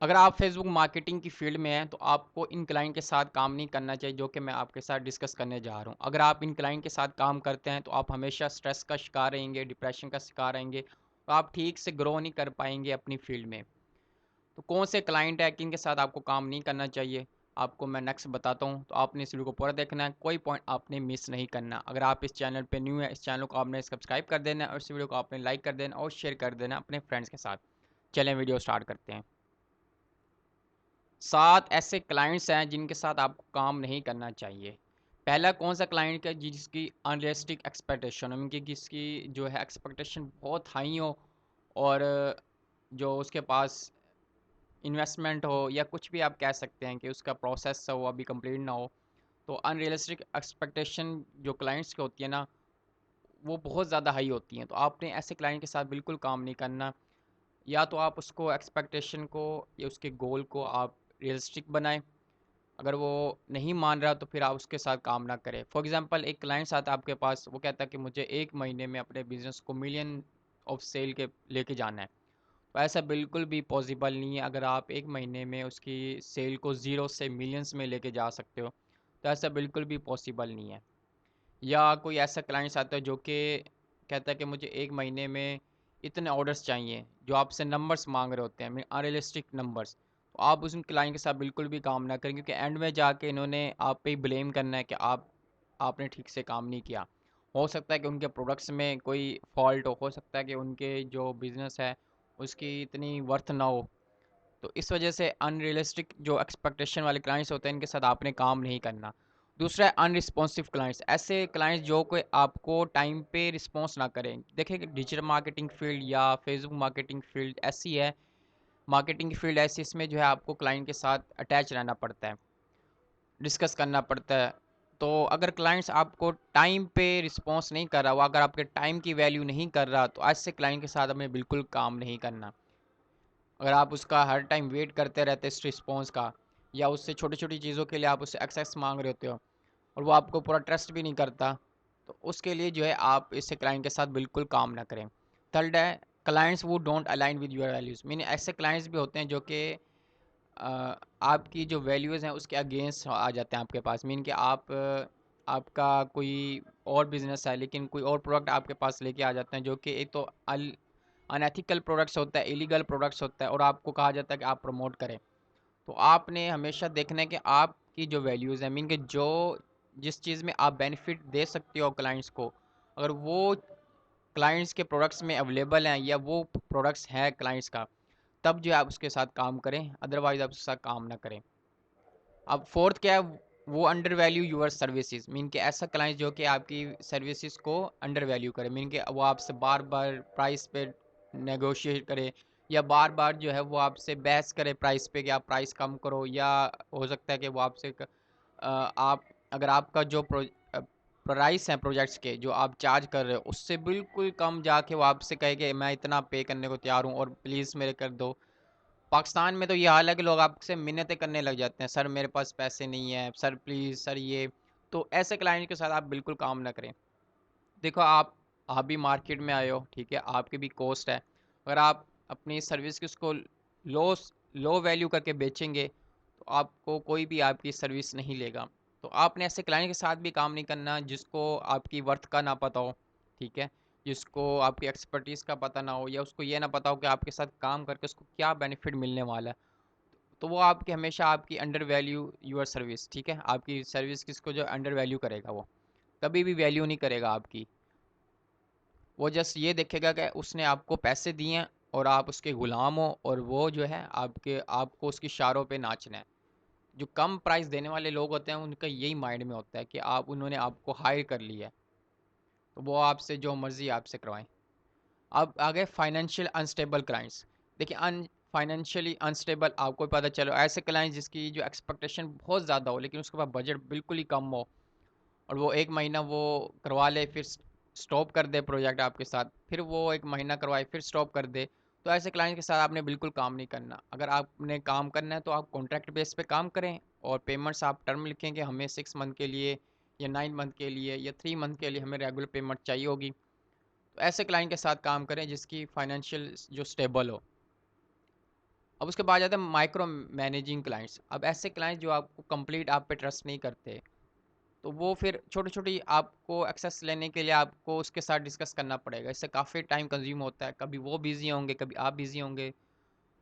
अगर आप Facebook marketing की फील्ड में हैं तो आपको इन क्लाइंट के साथ काम नहीं करना चाहिए, जो कि मैं आपके साथ डिस्कस करने जा रहा हूँ। अगर आप इन क्लाइंट के साथ काम करते हैं तो आप हमेशा स्ट्रेस का शिकार रहेंगे, डिप्रेशन का शिकार रहेंगे, तो आप ठीक से ग्रो नहीं कर पाएंगे अपनी फील्ड में। तो कौन से क्लाइंट है, किन के साथ आपको काम नहीं करना चाहिए, आपको मैं नेक्स्ट बताता हूँ। तो आपने इस वीडियो को पूरा देखना है, कोई पॉइंट आपने मिस नहीं करना। अगर आप इस चैनल पे न्यू है, इस चैनल को आपने सब्सक्राइब कर देना है और इस वीडियो को आपने लाइक कर देना और शेयर कर देना अपने फ्रेंड्स के साथ। चलें वीडियो स्टार्ट करते हैं। 7 ऐसे क्लाइंट्स हैं जिनके साथ आपको काम नहीं करना चाहिए। पहला कौन सा क्लाइंट है जिसकी अनरियलिस्टिक एक्सपेक्टेशन हो, उनकी जिसकी जो है एक्सपेक्टेशन बहुत हाई हो, और जो उसके पास इन्वेस्टमेंट हो या कुछ भी आप कह सकते हैं कि उसका प्रोसेस हो अभी कंप्लीट ना हो। तो अनरियलिस्टिक एक्सपेक्टेशन जो क्लाइंट्स की होती है ना, वो बहुत ज़्यादा हाई होती हैं। तो आपने ऐसे क्लाइंट के साथ बिल्कुल काम नहीं करना। या तो आप उसको एक्सपेक्टेशन को या उसके गोल को आप रियलिस्टिक बनाएं। अगर वो नहीं मान रहा तो फिर आप उसके साथ काम ना करें। फॉर एग्जांपल एक क्लाइंट आता है आपके पास, वो कहता है कि मुझे एक महीने में अपने बिजनेस को मिलियन ऑफ सेल के लेके जाना है। तो ऐसा बिल्कुल भी पॉसिबल नहीं है। अगर आप एक महीने में उसकी सेल को ज़ीरो से मिलियंस में लेके जा सकते हो तो ऐसा बिल्कुल भी पॉसिबल नहीं है। या कोई ऐसा क्लाइंट्स आता है जो कि कहता है कि मुझे एक महीने में इतने ऑर्डर्स चाहिए, जो आपसे नंबर्स मांग रहे होते हैं, मीन अनरियलिस्टिक नंबर्स। तो आप उस क्लाइंट के साथ बिल्कुल भी काम ना करें, क्योंकि एंड में जाके इन्होंने आप पे ही ब्लेम करना है कि आपने ठीक से काम नहीं किया। हो सकता है कि उनके प्रोडक्ट्स में कोई फॉल्ट हो सकता है कि उनके जो बिज़नेस है उसकी इतनी वर्थ ना हो। तो इस वजह से अनरियलिस्टिक जो एक्सपेक्टेशन वाले क्लाइंट्स होते हैं, इनके साथ आपने काम नहीं करना। दूसरा है अनरिस्पॉन्सिव क्लाइंट्स। ऐसे क्लाइंट्स जो कोई आपको टाइम पे रिस्पॉन्स ना करें। देखिए कि डिजिटल मार्केटिंग फील्ड या फेसबुक मार्केटिंग फील्ड ऐसी है, मार्केटिंग की फील्ड ऐसी, इसमें जो है आपको क्लाइंट के साथ अटैच रहना पड़ता है, डिस्कस करना पड़ता है। तो अगर क्लाइंट्स आपको टाइम पे रिस्पॉन्स नहीं कर रहा, वो अगर आपके टाइम की वैल्यू नहीं कर रहा, तो ऐसे क्लाइंट के साथ हमें बिल्कुल काम नहीं करना। अगर आप उसका हर टाइम वेट करते रहते इस रिस्पॉन्स का, या उससे छोटी छोटी चीज़ों के लिए आप उससे एक्सेस मांग रहे होते हो और वो आपको पूरा ट्रस्ट भी नहीं करता, तो उसके लिए जो है आप इससे क्लाइंट के साथ बिल्कुल काम ना करें। थर्ड है क्लाइंट्स वो don't align with your values. Mean ऐसे क्लाइंट्स भी होते हैं जो कि आपकी जो वैल्यूज़ हैं उसके अगेंस्ट आ जाते हैं आपके पास। मीन कि आपका कोई और बिजनेस है लेकिन कोई और प्रोडक्ट आपके पास लेके आ जाते हैं जो कि एक तो अनएथिकल प्रोडक्ट्स होता है, इलीगल प्रोडक्ट्स होता है, और आपको कहा जाता है कि आप प्रमोट करें। तो आपने हमेशा देखना है कि आपकी जो वैल्यूज़ हैं, मीन कि जो जिस चीज़ में आप बेनिफिट दे सकते हो क्लाइंट्स को, अगर वो क्लाइंट्स के प्रोडक्ट्स में अवेलेबल हैं या वो प्रोडक्ट्स हैं क्लाइंट्स का, तब जो है आप उसके साथ काम करें, अदरवाइज आप उसके साथ काम ना करें। अब फोर्थ क्या है, वो under value your services. Mean कि ऐसा क्लाइंट जो कि आपकी सर्विसेज को अंडर वैल्यू करे, मीन कि वो आपसे बार बार प्राइस पे नेगोशिएट करे, या बार बार जो है वो आपसे बहस करे प्राइस पे कि आप प्राइस कम करो। या हो सकता है कि वो आपसे आप अगर आपका जो प्राइस है प्रोजेक्ट्स के जो आप चार्ज कर रहे हो उससे बिल्कुल कम जाके वो आपसे कहे कि मैं इतना पे करने को तैयार हूँ और प्लीज़ मेरे कर दो। पाकिस्तान में तो ये हाल है कि लोग आपसे मिन्नतें करने लग जाते हैं, सर मेरे पास पैसे नहीं है, सर प्लीज़, सर ये। तो ऐसे क्लाइंट के साथ आप बिल्कुल काम ना करें। देखो आप भी मार्केट में आए हो, ठीक है, आपकी भी कॉस्ट है। अगर आप अपनी सर्विस की उसको लो लो वैल्यू करके बेचेंगे तो आपको कोई भी आपकी सर्विस नहीं लेगा। तो आपने ऐसे क्लाइंट के साथ भी काम नहीं करना जिसको आपकी वर्थ का ना पता हो, ठीक है, जिसको आपकी एक्सपर्टीज़ का पता ना हो, या उसको ये ना पता हो कि आपके साथ काम करके उसको क्या बेनिफिट मिलने वाला है। तो वो आपकी हमेशा आपकी अंडर वैल्यू यूर सर्विस, ठीक है, आपकी सर्विस किसको जो अंडर वैल्यू करेगा, वो कभी भी वैल्यू नहीं करेगा आपकी। वो जस्ट ये देखेगा कि उसने आपको पैसे दिए हैं और आप उसके ग़ुलाम हो, और वो जो है आपको उसकी इशारों पे नाचना है। जो कम प्राइस देने वाले लोग होते हैं उनका यही माइंड में होता है कि उन्होंने आपको हायर कर लिया है, तो वो आपसे जो मर्ज़ी आपसे करवाएं। अब आगे फाइनेंशियल अनस्टेबल क्लाइंट्स। देखिए फाइनेंशियली अनस्टेबल आपको पता चलो ऐसे क्लाइंट जिसकी जो एक्सपेक्टेशन बहुत ज़्यादा हो लेकिन उसके पास बजट बिल्कुल ही कम हो, और वो एक महीना वो करवा ले फिर स्टॉप कर दे प्रोजेक्ट आपके साथ, फिर वो एक महीना करवाए फिर स्टॉप कर दे। तो ऐसे क्लाइंट के साथ आपने बिल्कुल काम नहीं करना। अगर आपने काम करना है तो आप कॉन्ट्रैक्ट बेस पे काम करें, और पेमेंट्स आप टर्म लिखें कि हमें 6 मंथ के लिए या 9 मंथ के लिए या 3 मंथ के लिए हमें रेगुलर पेमेंट चाहिए होगी। तो ऐसे क्लाइंट के साथ काम करें जिसकी फाइनेंशियल जो स्टेबल हो। अब उसके बाद जाते हैं माइक्रो मैनेजिंग क्लाइंट्स। अब ऐसे क्लाइंट्स जो आपको कंप्लीट आप पे ट्रस्ट नहीं करते, तो वो फिर छोटी-छोटी आपको एक्सेस लेने के लिए आपको उसके साथ डिस्कस करना पड़ेगा। इससे काफ़ी टाइम कंज़्यूम होता है, कभी वो बिज़ी होंगे, कभी आप बिज़ी होंगे।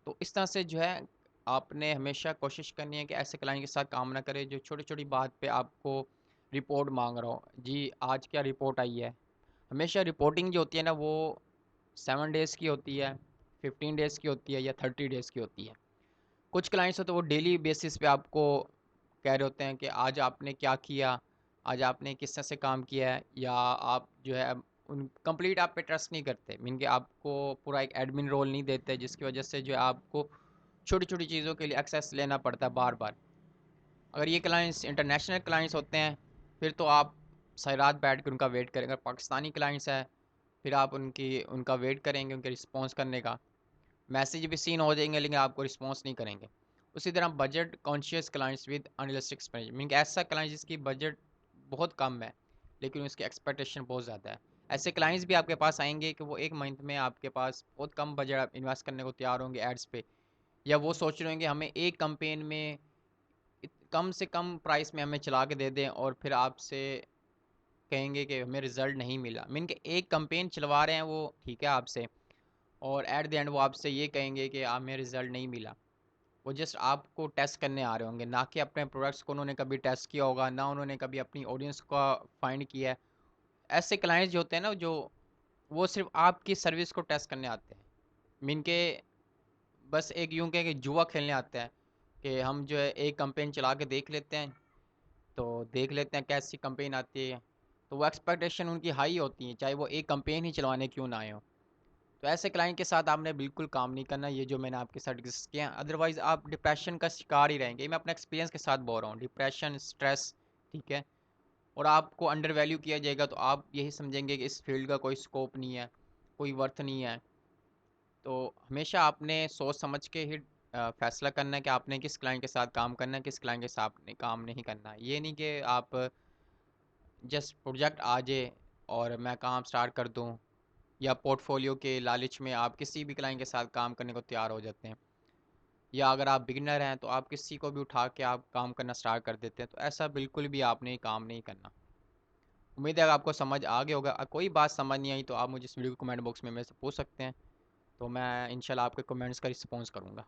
तो इस तरह से जो है आपने हमेशा कोशिश करनी है कि ऐसे क्लाइंट के साथ काम ना करें जो छोटी-छोटी बात पे आपको रिपोर्ट माँग रहा हो। जी, आज क्या रिपोर्ट आई है? हमेशा रिपोर्टिंग जो होती है ना वो 7 डेज़ की होती है, 15 डेज़ की होती है या 30 डेज़ की होती है। कुछ क्लाइंट्स हो तो वो डेली बेसिस पे आपको कह रहे होते हैं कि आज आपने क्या किया, आज आपने किस तरह से काम किया है, या आप जो है उन कंप्लीट आप पे ट्रस्ट नहीं करते, मीन कि आपको पूरा एक एडमिन रोल नहीं देते, जिसकी वजह से जो है आपको छोटी छोटी चीज़ों के लिए एक्सेस लेना पड़ता है बार बार। अगर ये क्लाइंट्स इंटरनेशनल क्लाइंट्स होते हैं फिर तो आप सारी रात बैठ कर उनका वेट करें। अगर पाकिस्तानी क्लाइंट्स है फिर आप उनका वेट करेंगे उनके रिस्पॉन्स करने का। मैसेज भी सीन हो जाएंगे लेकिन आपको रिस्पॉन्स नहीं करेंगे। उसी तरह budget conscious clients with unrealistic expectation, mean ऐसा क्लाइंट जिसकी बजट बहुत कम है लेकिन उसकी एक्सपेक्टेशन बहुत ज़्यादा है। ऐसे क्लाइंट्स भी आपके पास आएंगे कि वो एक मंथ में आपके पास बहुत कम बजट इन्वेस्ट करने को तैयार होंगे एड्स पे, या वो सोच रहे होंगे हमें एक कंपेन में कम से कम प्राइस में हमें चला के दे दें और फिर आपसे कहेंगे कि हमें रिज़ल्ट नहीं मिला। मीन कि एक कंपेन चलवा रहे हैं वो ठीक है आपसे, और एट द एंड वो आपसे ये कहेंगे कि हमें रिज़ल्ट नहीं मिला। वो जस्ट आपको टेस्ट करने आ रहे होंगे, ना कि अपने प्रोडक्ट्स को उन्होंने कभी टेस्ट किया होगा, ना उन्होंने कभी अपनी ऑडियंस का फाइंड किया है। ऐसे क्लाइंट्स जो होते हैं ना, जो वो सिर्फ आपकी सर्विस को टेस्ट करने आते हैं। मीन के बस एक यूं कहें कि जुआ खेलने आते हैं कि हम जो है एक कंपेन चला के देख लेते हैं, तो देख लेते हैं कैसी कंपेन आती है। तो वो एक्सपेक्टेशन उनकी हाई होती है चाहे वो एक कंपेन ही चलवाने क्यों ना आए हो। तो ऐसे क्लाइंट के साथ आपने बिल्कुल काम नहीं करना, ये जो मैंने आपके साथ डिस्कस किया। अदरवाइज़ आप डिप्रेशन का शिकार ही रहेंगे। ये मैं अपने एक्सपीरियंस के साथ बोल रहा हूँ, डिप्रेशन, स्ट्रेस, ठीक है। और आपको अंडर वैल्यू किया जाएगा तो आप यही समझेंगे कि इस फील्ड का कोई स्कोप नहीं है, कोई वर्थ नहीं है। तो हमेशा आपने सोच समझ के ही फैसला करना है कि आपने किस क्लाइंट के साथ काम करना है, किस क्लाइंट के साथ आपने काम नहीं करना है। ये नहीं कि आप जस्ट प्रोजेक्ट आ जाए और मैं काम स्टार्ट कर दूँ, या पोर्टफोलियो के लालच में आप किसी भी क्लाइंट के साथ काम करने को तैयार हो जाते हैं, या अगर आप बिगिनर हैं तो आप किसी को भी उठा के आप काम करना स्टार्ट कर देते हैं। तो ऐसा बिल्कुल भी आपने काम नहीं करना। उम्मीद है आपको समझ आ गया होगा। कोई बात समझ नहीं आई तो आप मुझे इस वीडियो को कमेंट बॉक्स में मेरे से पूछ सकते हैं, तो मैं इंशाल्लाह आपके कमेंट्स का रिस्पॉन्स करूँगा।